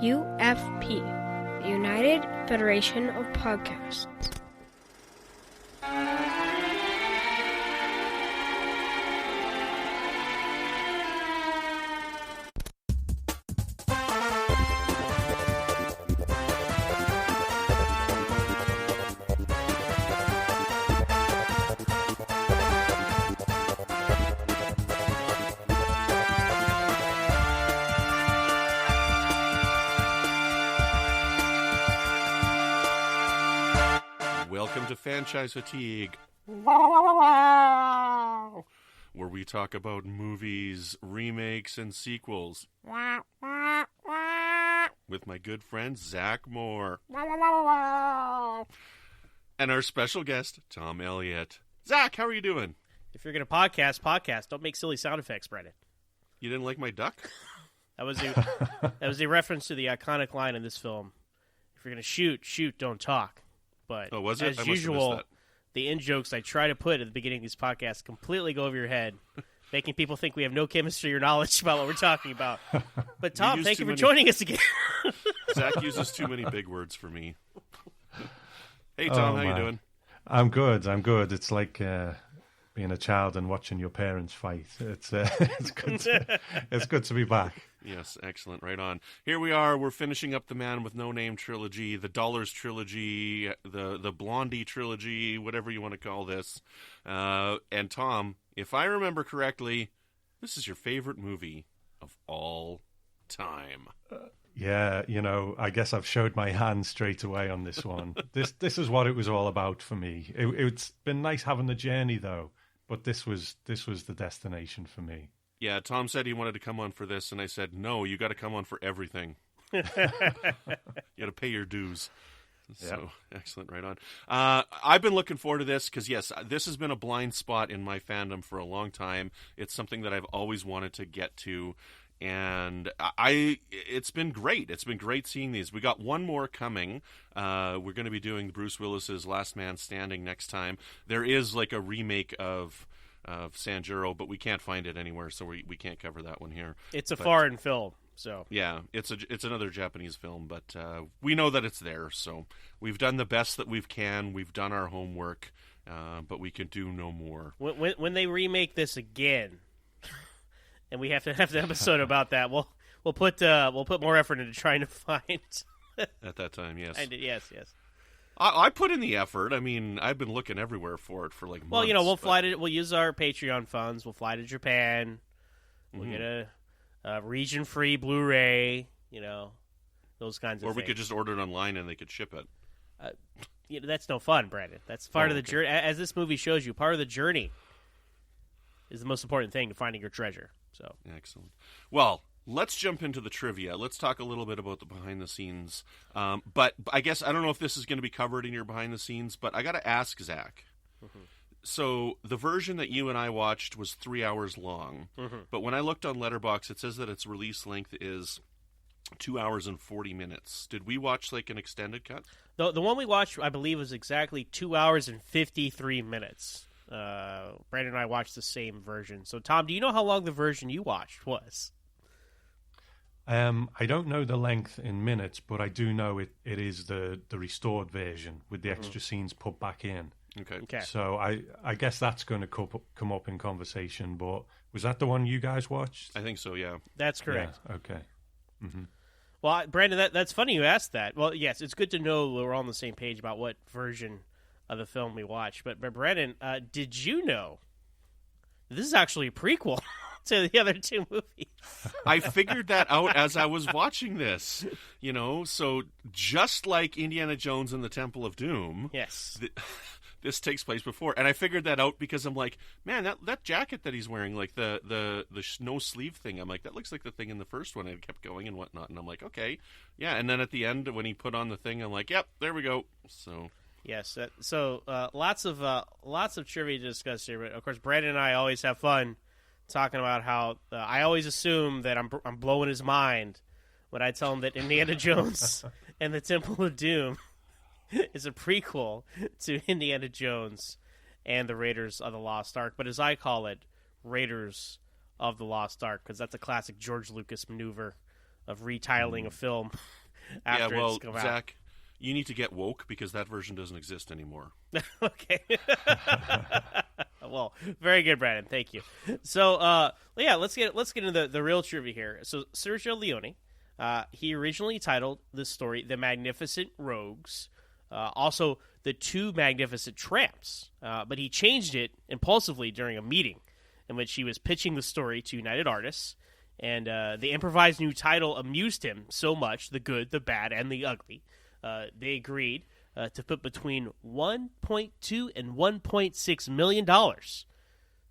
UFP, the United Federation of Podcasts. Welcome to Franchise Fatigue, where we talk about movies, remakes, and sequels with my good friend Zach Moore and our special guest Tom Elliot. Zach, how are you doing? If you're going to podcast. Don't make silly sound effects, Brandon. You didn't like my duck? That was a reference to the iconic line in this film. If you're going to shoot, don't talk. But was it? As usual, the in-jokes I try to put at the beginning of these podcasts completely go over your head, making people think we have no chemistry or knowledge about what we're talking about. But Tom, thank you for joining us again. Zach uses too many big words for me. Hey, Tom, how you doing? I'm good. It's like being a child and watching your parents fight. It's good to be back. Yes, excellent. Right on. Here we are. We're finishing up the Man with No Name trilogy, the Dollars trilogy, the Blondie trilogy, whatever you want to call this. And Tom, if I remember correctly, this is your favorite movie of all time. Yeah, I guess I've showed my hand straight away on this one. This is what it was all about for me. It's been nice having the journey though, but this was the destination for me. Yeah, Tom said he wanted to come on for this, and I said, no, you got to come on for everything. You got to pay your dues. So, excellent, right on. I've been looking forward to this because, yes, this has been a blind spot in my fandom for a long time. It's something that I've always wanted to get to, and it's been great. It's been great seeing these. We got one more coming. We're going to be doing Bruce Willis's Last Man Standing next time. There is like a remake of Sanjuro, but we can't find it anywhere, so we can't cover that one here. It's a foreign film, so yeah, it's another Japanese film, but we know that it's there. So we've done the best that we can. We've done our homework, but we can do no more. When they remake this again, and we have to have the episode about that, we'll put more effort into trying to find at that time. Yes, yes. I put in the effort. I mean, I've been looking everywhere for it for like months. Well, we'll fly to. We'll use our Patreon funds. We'll fly to Japan. We'll get a region-free Blu-ray. Those kinds of things. Or we could just order it online and they could ship it. That's no fun, Brandon. That's part of the journey. As this movie shows you, part of the journey is the most important thing to finding your treasure. So excellent. Well, let's jump into the trivia. Let's talk a little bit about the behind-the-scenes. But I guess I don't know if this is going to be covered in your behind-the-scenes, but I got to ask Zach. Mm-hmm. So the version that you and I watched was 3 hours long, but when I looked on Letterboxd, it says that its release length is 2 hours and 40 minutes. Did we watch like an extended cut? The one we watched, I believe, was exactly 2 hours and 53 minutes. Brandon and I watched the same version. So, Tom, do you know how long the version you watched was? I don't know the length in minutes, but I do know it is the restored version with the extra scenes put back in. Okay. So I guess that's going to come up in conversation, but was that the one you guys watched? I think so, yeah. That's correct. Yeah, okay. Mm-hmm. Well, Brandon, that's funny you asked that. Well, yes, it's good to know we're all on the same page about what version of the film we watched. But Brandon, did you know this is actually a prequel to the other two movies? I figured that out as I was watching this, so just like Indiana Jones and the Temple of Doom, yes, this takes place before, and I figured that out because I'm like, man, that jacket that he's wearing, like the no sleeve thing, I'm like, that looks like the thing in the first one, and it kept going and whatnot, and I'm like, okay, yeah, and then at the end when he put on the thing, I'm like, yep, there we go. So yes, so lots of trivia to discuss here, but of course Brandon and I always have fun talking about how I always assume that I'm blowing his mind when I tell him that Indiana Jones and the Temple of Doom is a prequel to Indiana Jones and the Raiders of the Lost Ark, but as I call it, Raiders of the Lost Ark, because that's a classic George Lucas maneuver retitling a film after it's come out. Zach, you need to get woke because that version doesn't exist anymore. Okay. Well, very good, Brandon. Thank you. So, let's get into the real trivia here. So, Sergio Leone, he originally titled this story "The Magnificent Rogues," also "The Two Magnificent Tramps," but he changed it impulsively during a meeting in which he was pitching the story to United Artists, and the improvised new title amused him so much, the good, the bad, and the ugly. They agreed to put between $1.2 and $1.6 million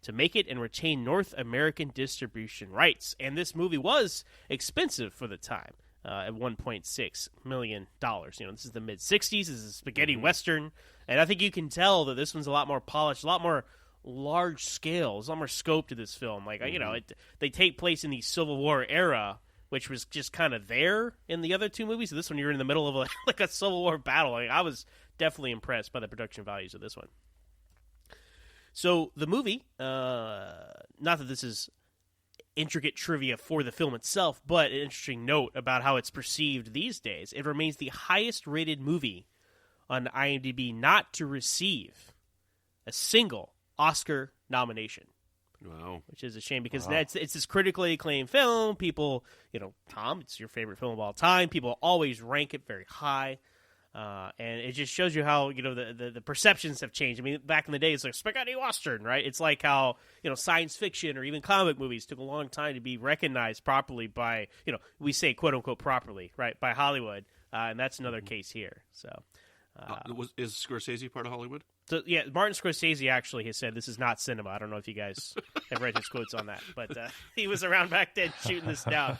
to make it and retain North American distribution rights. And this movie was expensive for the time, at $1.6 million. This is the mid-'60s. This is a spaghetti western. And I think you can tell that this one's a lot more polished, a lot more large scale. There's a lot more scope to this film. Like, they take place in the Civil War era, which was just kind of there in the other two movies. So this one, you're in the middle of a Civil War battle. I was definitely impressed by the production values of this one. So the movie, not that this is intricate trivia for the film itself, but an interesting note about how it's perceived these days. It remains the highest-rated movie on IMDb not to receive a single Oscar nomination. Wow. Which is a shame because it's this critically acclaimed film. People, Tom, it's your favorite film of all time. People always rank it very high. And it just shows you how, the perceptions have changed. I mean, back in the day, it's like spaghetti western, right? It's like how, science fiction or even comic movies took a long time to be recognized properly by, we say quote unquote properly, right, by Hollywood. And that's another case here. So, is Scorsese part of Hollywood? So, yeah, Martin Scorsese actually has said this is not cinema. I don't know if you guys have read his quotes on that, but he was around back then shooting this down.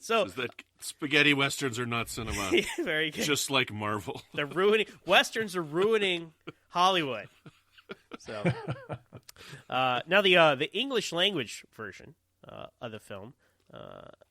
So is that spaghetti westerns are not cinema. Very good. Just like Marvel. Westerns are ruining Hollywood. So now the English language version of the film,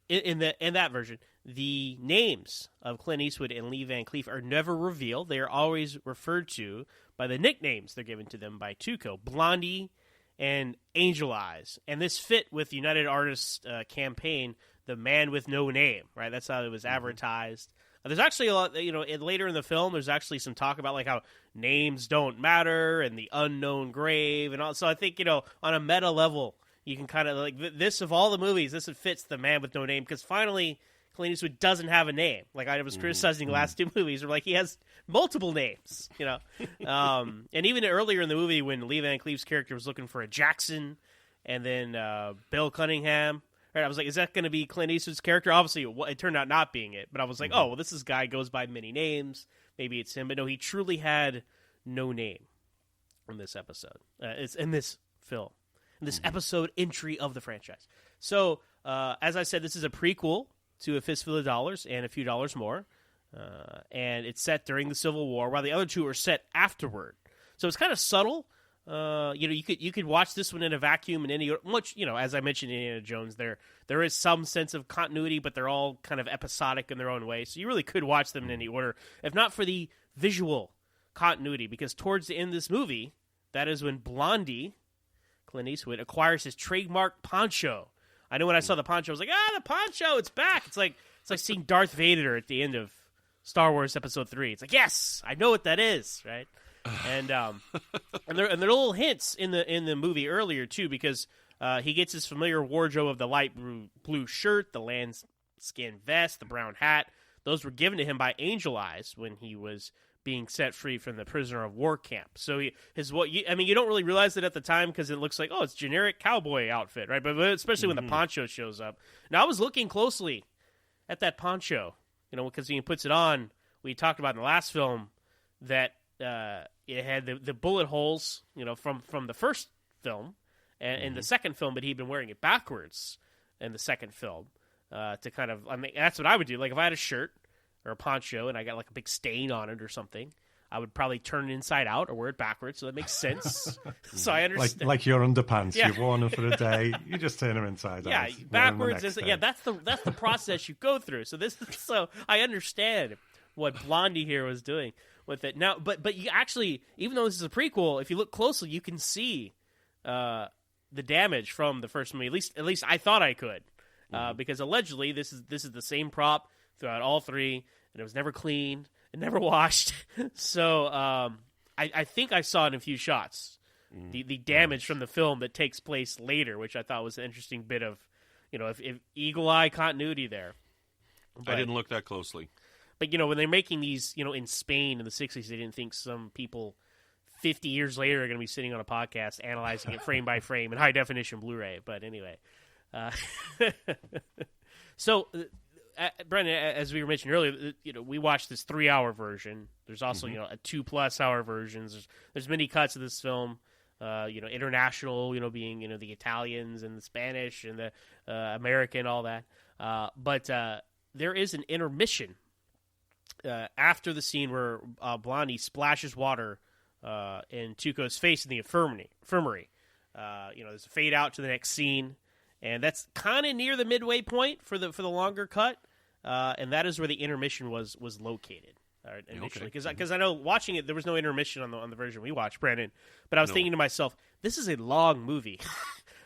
in that version, the names of Clint Eastwood and Lee Van Cleef are never revealed. They are always referred to by the nicknames they're given to them by Tuco, Blondie and Angel Eyes. And this fit with United Artists' campaign, The Man with No Name, right? That's how it was advertised. There's actually a lot, later in the film, there's actually some talk about like how names don't matter and the unknown grave and all. So I think, on a meta level, you can kind of like this of all the movies, this fits The Man with No Name because finally Clint Eastwood doesn't have a name. Like I was criticizing the last two movies, where like he has multiple names, and even earlier in the movie when Lee Van Cleef's character was looking for a Jackson, and then Bill Cunningham. Right, I was like, is that going to be Clint Eastwood's character? Obviously, it turned out not being it. But I was like, oh, well, this guy goes by many names. Maybe it's him. But no, he truly had no name in this episode. It's in this film. In this episode entry of the franchise. So, as I said, this is a prequel to A Fistful of Dollars and A Few Dollars More. And it's set during the Civil War, while the other two are set afterward. So it's kind of subtle. You could watch this one in a vacuum, and as I mentioned in Indiana Jones, there is some sense of continuity, but they're all kind of episodic in their own way. So you really could watch them in any order, if not for the visual continuity, because towards the end of this movie, that is when Blondie, Clint Eastwood, acquires his trademark poncho. I know when I saw the poncho, I was like, the poncho, it's back. It's like seeing Darth Vader at the end of Star Wars Episode 3. It's like, yes, I know what that is, right? And and there are little hints in the movie earlier too, because he gets his familiar wardrobe of the light blue shirt, the lambskin vest, the brown hat. Those were given to him by Angel Eyes when he was being set free from the prisoner of war camp. So you don't really realize it at the time because it looks like, it's generic cowboy outfit, right? But especially when the poncho shows up. Now I was looking closely at that poncho, because he puts it on. We talked about in the last film that it had the bullet holes, from the first film and in the second film, but he'd been wearing it backwards in the second film to kind of, that's what I would do. Like if I had a shirt or a poncho and I got like a big stain on it or something, I would probably turn it inside out or wear it backwards. So that makes sense. So I understand. Like your underpants, you've worn them for a day, you just turn them inside out. Yeah, backwards. That's the process you go through. So I understand what Blondie here was doing with it. Now, but you actually, even though this is a prequel, if you look closely, you can see the damage from the first movie. At least I thought I could. because allegedly this is the same prop throughout all three, and it was never cleaned and never washed. So I think I saw it in a few shots. The damage from the film that takes place later, which I thought was an interesting bit of, if eagle eye continuity there. But I didn't look that closely. But, when they're making these, in Spain in the 60s, they didn't think some people 50 years later are going to be sitting on a podcast analyzing it frame by frame in high-definition Blu-ray. But anyway. So, Brendan, as we were mentioning earlier, we watched this 3-hour version. There's also, a 2+ hour versions. There's many cuts of this film. International, being, the Italians and the Spanish and the American, all that. But there is an intermission after the scene where Blondie splashes water in Tuco's face in the infirmary. There's a fade out to the next scene, and that's kind of near the midway point for the longer cut, and that is where the intermission was located. Initially, because I know watching it, there was no intermission on the version we watched, Brandon. But I was thinking to myself, this is a long movie.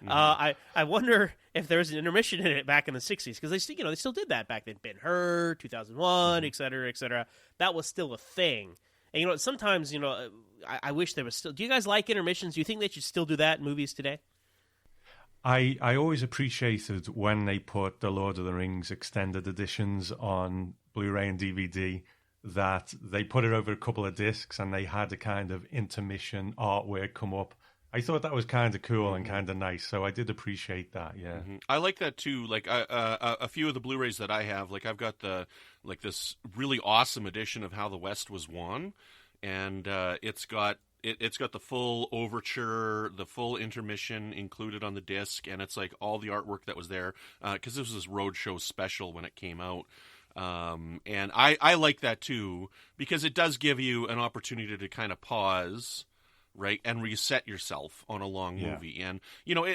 I wonder if there was an intermission in it back in the 60s, because they still did that back then. Ben-Hur, 2001, et cetera, et cetera. That was still a thing. And sometimes I wish there was still. Do you guys like intermissions? Do you think they should still do that in movies today? I always appreciated when they put the Lord of the Rings extended editions on Blu-ray and DVD, that they put it over a couple of discs and they had a kind of intermission artwork come up. I thought that was kind of cool and kind of nice, so I did appreciate that. Yeah, I like that too. Like a few of the Blu-rays that I have, like I've got this really awesome edition of How the West Was Won, and it's got the full overture, the full intermission included on the disc, and it's like all the artwork that was there because this was this roadshow special when it came out. And I like that too, because it does give you an opportunity to kind of pause, right, and reset yourself on a long movie. And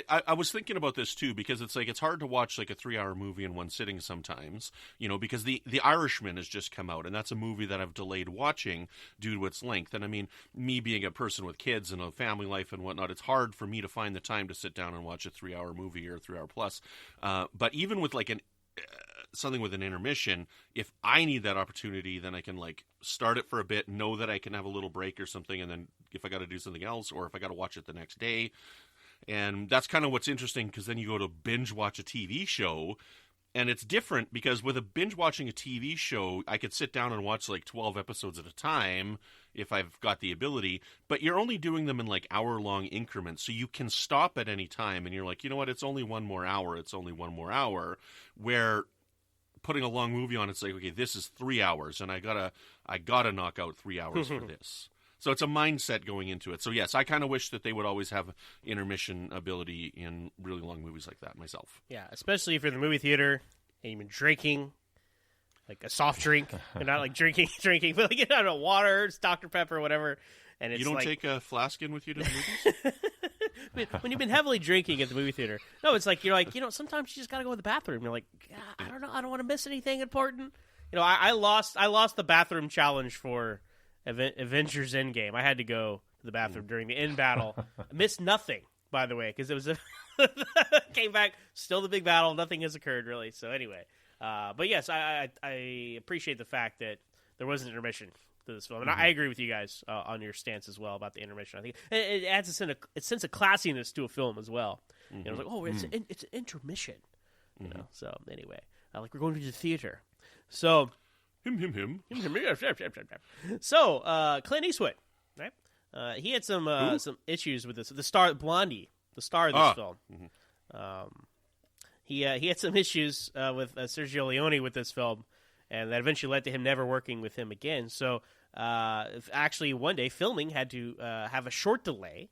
I was thinking about this too, because it's hard to watch like a 3-hour movie in one sitting sometimes, because the Irishman has just come out, and that's a movie that I've delayed watching due to its length. And I mean, me being a person with kids and a family life and whatnot, it's hard for me to find the time to sit down and watch a 3-hour movie or a 3-hour plus. But even with like something with an intermission, if I need that opportunity, then I can like start it for a bit, know that I can have a little break or something, and then if I got to do something else or if I got to watch it the next day. And that's kind of what's interesting, because then you go to binge watch a TV show, and it's different because with a binge watching a TV show, I could sit down and watch like 12 episodes at a time if I've got the ability, but you're only doing them in like hour-long increments, so you can stop at any time, and you're like, you know what, it's only one more hour, where putting a long movie on, it's like, okay, this is 3 hours, and I gotta knock out 3 hours for this. So it's a mindset going into it. So yes, I kind of wish that they would always have intermission ability in really long movies like that myself. Yeah, especially if you're in the movie theater and you've been drinking like a soft drink, and not like drinking, but like out of water, it's Dr. Pepper, or whatever. And it's you don't like, take a flask in with you to the movies? when you've been heavily drinking at the movie theater, no, it's like you're like, sometimes you just got to go to the bathroom. You're like, I don't know, I don't want to miss anything important. I lost the bathroom challenge for Avengers Endgame. I had to go to the bathroom during the end battle. I missed nothing, by the way, because it was came back, still the big battle. Nothing has occurred really. So anyway, but yes, I appreciate the fact that there was an intermission to this film, and I agree with you guys on your stance as well about the intermission. I think it adds a sense of classiness to a film as well. It's like, oh, it's an intermission. So anyway, like we're going to the theater. So him. So Clint Eastwood, right? He had some issues with this. The star Blondie, the star of this film. He had some issues with Sergio Leone with this film, and that eventually led to him never working with him again. So actually, one day filming had to have a short delay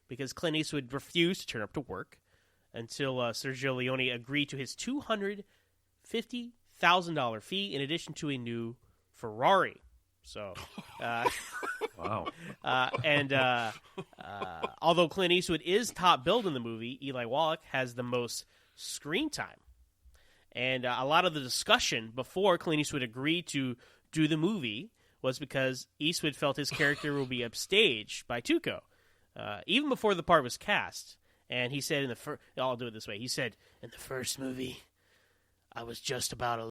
because Clint Eastwood refused to turn up to work until Sergio Leone agreed to his $250,000 fee in addition to a new Ferrari. So, wow. And although Clint Eastwood is top billed in the movie, Eli Wallach has the most screen time. And a lot of the discussion before Clint Eastwood agreed to do the movie was because Eastwood felt his character will be upstaged by Tuco, even before the part was cast. And he said I'll do it this way. He said, in the first movie, I was just about to